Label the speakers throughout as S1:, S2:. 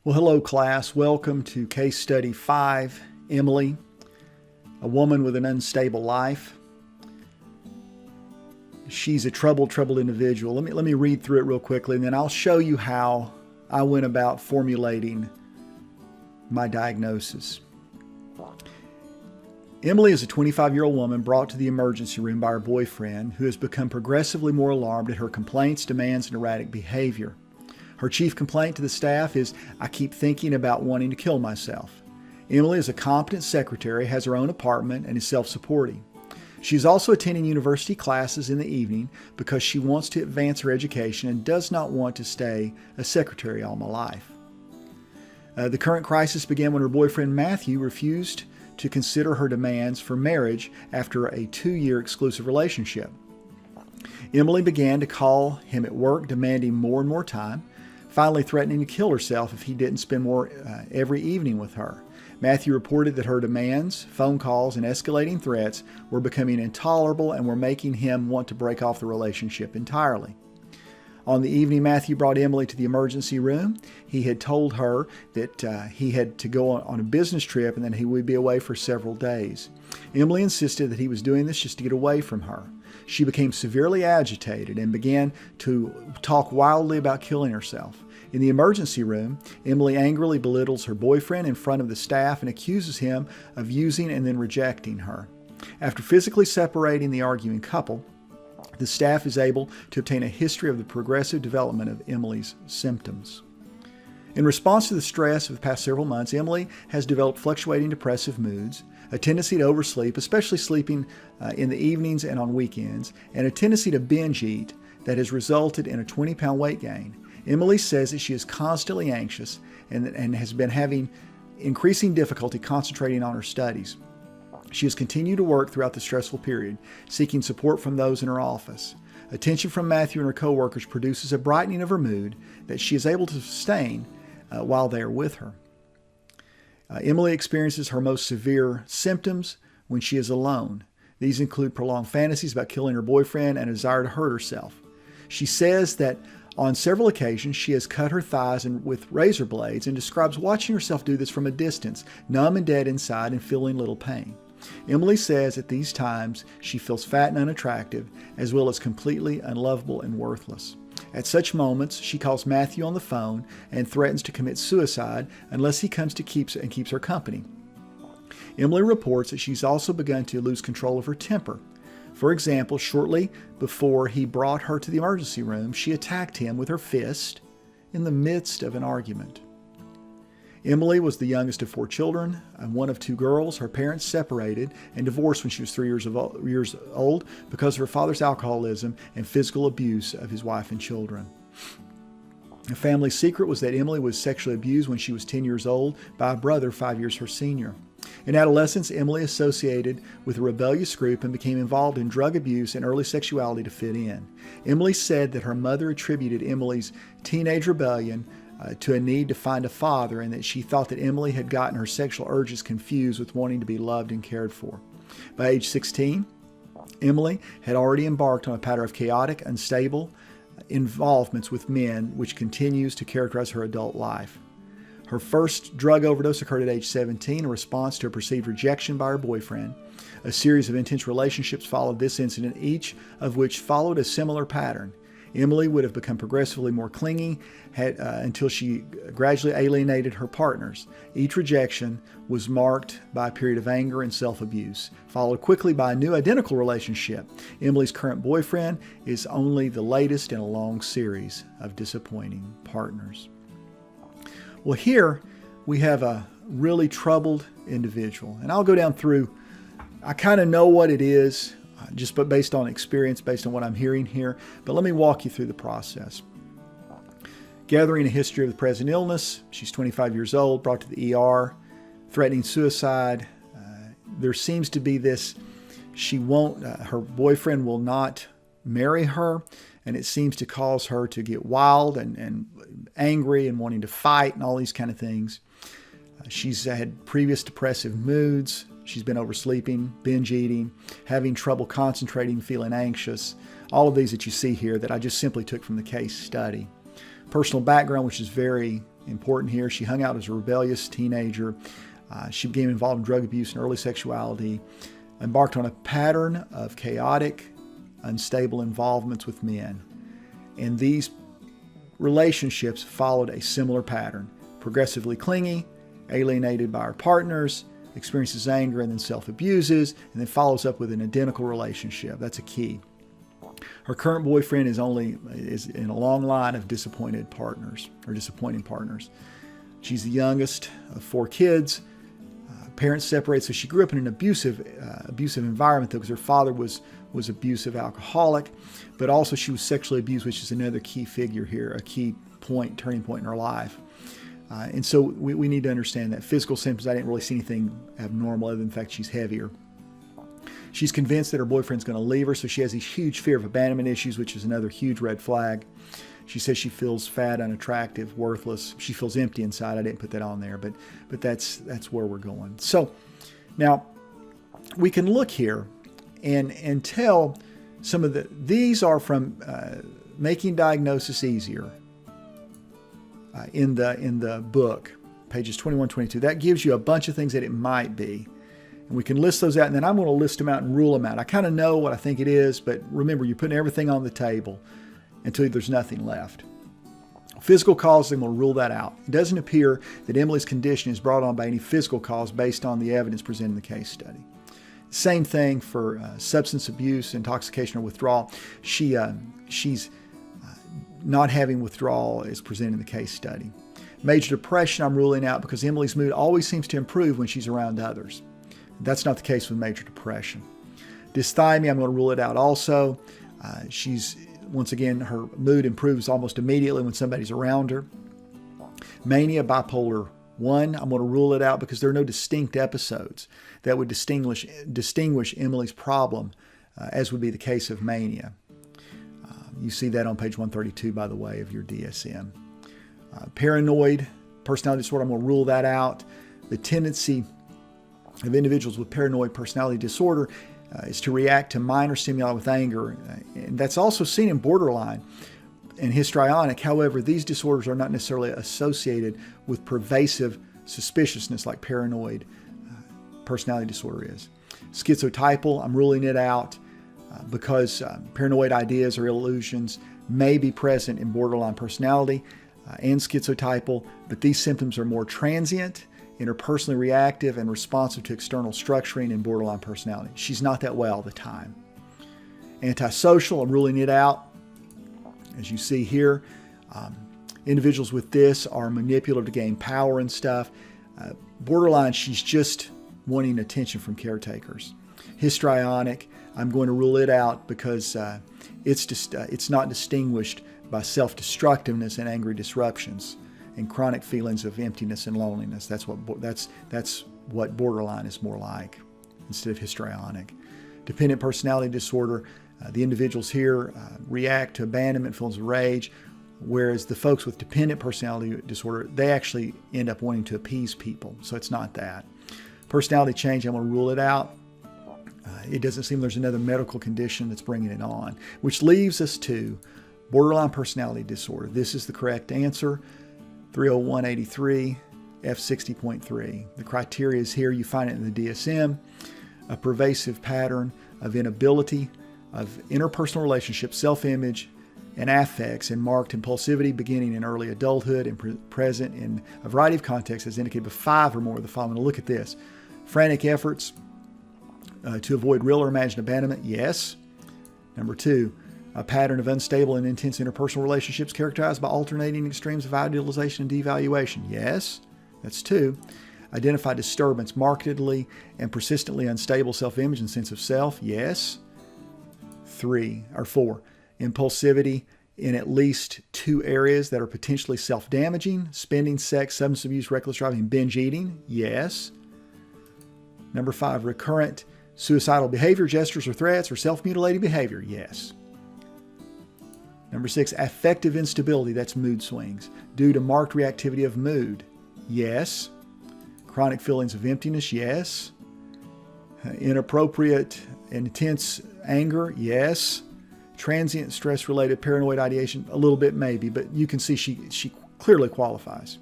S1: Well, hello class. Welcome to case study 5, Emily, a woman with an unstable life. She's a troubled individual. Let me read through it real quickly, and then I'll show you how I went about formulating my diagnosis. Emily is a 25-year-old woman brought to the emergency room by her boyfriend, who has become progressively more alarmed at her complaints, demands, and erratic behavior. Her chief complaint to the staff is, "I keep thinking about wanting to kill myself." Emily is a competent secretary, has her own apartment, and is self-supporting. She is also attending university classes in the evening because she wants to advance her education and does not want to stay a secretary all my life. The current crisis began when her boyfriend Matthew refused to consider her demands for marriage after a 2-year exclusive relationship. Emily began to call him at work, demanding more and more time, finally threatening to kill herself if he didn't spend more every evening with her. Matthew reported that her demands, phone calls, and escalating threats were becoming intolerable and were making him want to break off the relationship entirely. On the evening Matthew brought Emily to the emergency room, he had told her that he had to go on a business trip and that he would be away for several days. Emily insisted that he was doing this just to get away from her. She became severely agitated and began to talk wildly about killing herself. In the emergency room, Emily angrily belittles her boyfriend in front of the staff and accuses him of using and then rejecting her. After physically separating the arguing couple, the staff is able to obtain a history of the progressive development of Emily's symptoms. In response to the stress of the past several months, Emily has developed fluctuating depressive moods, a tendency to oversleep, especially sleeping in the evenings and on weekends, and a tendency to binge eat that has resulted in a 20-pound weight gain. Emily says that she is constantly anxious and has been having increasing difficulty concentrating on her studies. She has continued to work throughout the stressful period, seeking support from those in her office. Attention from Matthew and her coworkers produces a brightening of her mood that she is able to sustain while they are with her. Emily experiences her most severe symptoms when she is alone. These include prolonged fantasies about killing her boyfriend and a desire to hurt herself. She says that on several occasions she has cut her thighs with razor blades and describes watching herself do this from a distance, numb and dead inside and feeling little pain. Emily says at these times she feels fat and unattractive, as well as completely unlovable and worthless. At such moments, she calls Matthew on the phone and threatens to commit suicide unless he comes to keeps her company. Emily reports that she's also begun to lose control of her temper. For example, shortly before he brought her to the emergency room, she attacked him with her fist in the midst of an argument. Emily was the youngest of 4 children and one of 2 girls. Her parents separated and divorced when she was 3 years old because of her father's alcoholism and physical abuse of his wife and children. A family secret was that Emily was sexually abused when she was 10 years old by a brother 5 years her senior. In adolescence, Emily associated with a rebellious group and became involved in drug abuse and early sexuality to fit in. Emily said that her mother attributed Emily's teenage rebellion to a need to find a father, and that she thought that Emily had gotten her sexual urges confused with wanting to be loved and cared for. By age 16, Emily had already embarked on a pattern of chaotic, unstable involvements with men, which continues to characterize her adult life. Her first drug overdose occurred at age 17 in response to a perceived rejection by her boyfriend. A series of intense relationships followed this incident, each of which followed a similar pattern. Emily would have become progressively more clingy until she gradually alienated her partners. Each rejection was marked by a period of anger and self-abuse, followed quickly by a new identical relationship. Emily's current boyfriend is only the latest in a long series of disappointing partners. Well, here we have a really troubled individual, and I'll go down through. I kind of know what it is, just based on experience, based on what I'm hearing here, but let me walk you through the process. Gathering a history of the present illness, she's 25 years old, brought to the ER, threatening suicide. There seems to be this, her boyfriend will not marry her, and it seems to cause her to get wild and angry and wanting to fight and all these kind of things. She's had previous depressive moods. She's been oversleeping, binge eating, having trouble concentrating, feeling anxious. All of these that you see here that I just simply took from the case study. Personal background, which is very important here. She hung out as a rebellious teenager. She became involved in drug abuse and early sexuality, embarked on a pattern of chaotic, unstable involvements with men. And these relationships followed a similar pattern: progressively clingy, alienated by her partners, experiences anger and then self-abuses, and then follows up with an identical relationship. That's a key. Her current boyfriend is in a long line of disappointing partners. She's the youngest of 4 kids. Parents separated, so she grew up in an abusive environment, though, because her father was abusive alcoholic, but also she was sexually abused, which is another key figure here, a key turning point in her life. And so we need to understand that. Physical symptoms, I didn't really see anything abnormal other than the fact she's heavier. She's convinced that her boyfriend's going to leave her, so she has these huge fear of abandonment issues, which is another huge red flag. She says she feels fat, unattractive, worthless. She feels empty inside. I didn't put that on there, but that's where we're going. So now we can look here and tell some of these are from Making Diagnosis Easier in the book, pages 21, 22. That gives you a bunch of things that it might be. And we can list those out, and then I'm going to list them out and rule them out. I kind of know what I think it is, but remember, you're putting everything on the table until there's nothing left. Physical causes, I'm going to rule that out. It doesn't appear that Emily's condition is brought on by any physical cause based on the evidence presented in the case study. Same thing for substance abuse, intoxication, or withdrawal. She's not having withdrawal as presented in the case study. Major depression, I'm ruling out because Emily's mood always seems to improve when she's around others. That's not the case with major depression. Dysthymia, I'm going to rule it out also. Once again, her mood improves almost immediately when somebody's around her. Mania, bipolar 1, I'm going to rule it out because there are no distinct episodes that would distinguish Emily's problem, as would be the case of mania. You see that on page 132, by the way, of your DSM. Paranoid personality disorder, I'm going to rule that out. The tendency of individuals with paranoid personality disorder is to react to minor stimuli with anger. And that's also seen in borderline and histrionic. However, these disorders are not necessarily associated with pervasive suspiciousness like paranoid personality disorder is. Schizotypal, I'm ruling it out because paranoid ideas or illusions may be present in borderline personality and schizotypal, but these symptoms are more transient, interpersonally reactive, and responsive to external structuring in borderline personality. She's not that way all the time. Antisocial, I'm ruling it out. As you see here, individuals with this are manipulative to gain power and stuff. Borderline, she's just wanting attention from caretakers. Histrionic, I'm going to rule it out because it's not distinguished by self-destructiveness and angry disruptions and chronic feelings of emptiness and loneliness. That's what borderline is more like instead of histrionic. Dependent personality disorder, the individuals here react to abandonment, feelings of rage, whereas the folks with dependent personality disorder, they actually end up wanting to appease people. So it's not that. Personality change, I'm going to rule it out. It doesn't seem there's another medical condition that's bringing it on, which leaves us to borderline personality disorder. This is the correct answer, 30183 F60.3. The criteria is here. You find it in the DSM, a pervasive pattern of inability of interpersonal relationships, self-image, and affects, and marked impulsivity beginning in early adulthood and present in a variety of contexts as indicated by 5 or more of the following. Look at this. Frantic efforts to avoid real or imagined abandonment, yes. Number 2, a pattern of unstable and intense interpersonal relationships characterized by alternating extremes of idealization and devaluation, yes. That's 2. Identify disturbance, markedly and persistently unstable self-image and sense of self, yes. 4. Impulsivity in at least 2 areas that are potentially self-damaging: spending, sex, substance abuse, reckless driving, binge eating, yes. Number 5, recurrent suicidal behavior, gestures or threats, or self-mutilating behavior, yes. Number 6, affective instability, that's mood swings, due to marked reactivity of mood, yes. Chronic feelings of emptiness, yes. Inappropriate and intense anger, yes. Transient stress-related paranoid ideation, a little bit maybe, but you can see she clearly qualifies.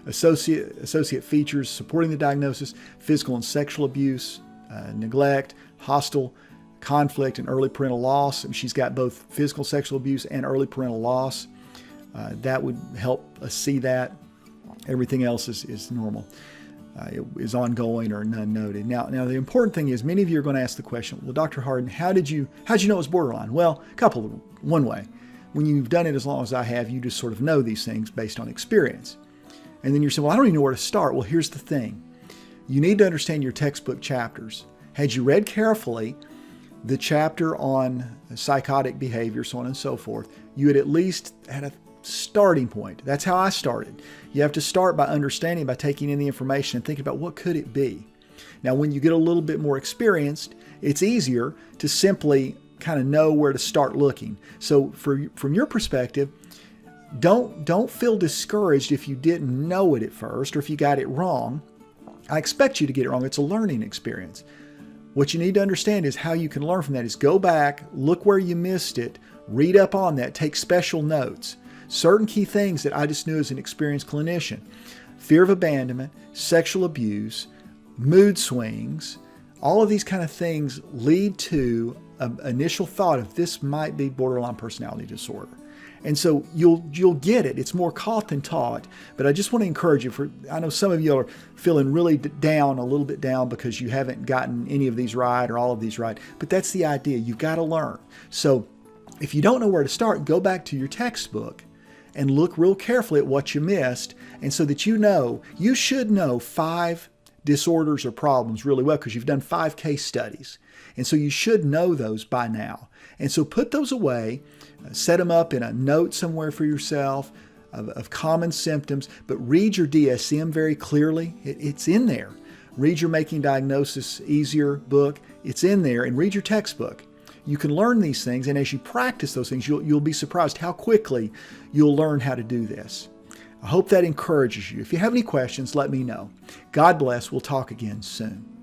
S1: Associate features supporting the diagnosis: physical and sexual abuse, neglect, hostile conflict, and early parental loss. And she's got both physical sexual abuse and early parental loss. That would help us see that. Everything else is normal. It is ongoing or none noted. Now the important thing is, many of you are going to ask the question, well, Dr. Harden, how'd you know it was borderline? Well, one way. When you've done it as long as I have, you just sort of know these things based on experience. And then you're saying, well, I don't even know where to start. Well, here's the thing. You need to understand your textbook chapters. Had you read carefully the chapter on psychotic behavior, so on and so forth, you had at least had a starting point. That's how I started. You have to start by understanding, by taking in the information and thinking about what could it be. Now, when you get a little bit more experienced, it's easier to simply kind of know where to start looking. So from your perspective, don't feel discouraged if you didn't know it at first or if you got it wrong. I expect you to get it wrong. It's a learning experience. What you need to understand is how you can learn from that is go back, look where you missed it, read up on that, take special notes. Certain key things that I just knew as an experienced clinician: fear of abandonment, sexual abuse, mood swings, all of these kind of things lead to an initial thought of this might be borderline personality disorder. And so you'll get it. It's more caught than taught. But I just want to encourage you. I know some of you are feeling really down, a little bit down, because you haven't gotten any of these right or all of these right. But that's the idea. You've got to learn. So if you don't know where to start, go back to your textbook and look real carefully at what you missed, and so that you should know 5 disorders or problems really well, because you've done 5 case studies. And so you should know those by now. And so put those away, set them up in a note somewhere for yourself of common symptoms, but read your DSM very clearly. It's in there. Read your Making Diagnosis Easier book. It's in there, and read your textbook. You can learn these things, and as you practice those things, you'll be surprised how quickly you'll learn how to do this. I hope that encourages you. If you have any questions, let me know. God bless. We'll talk again soon.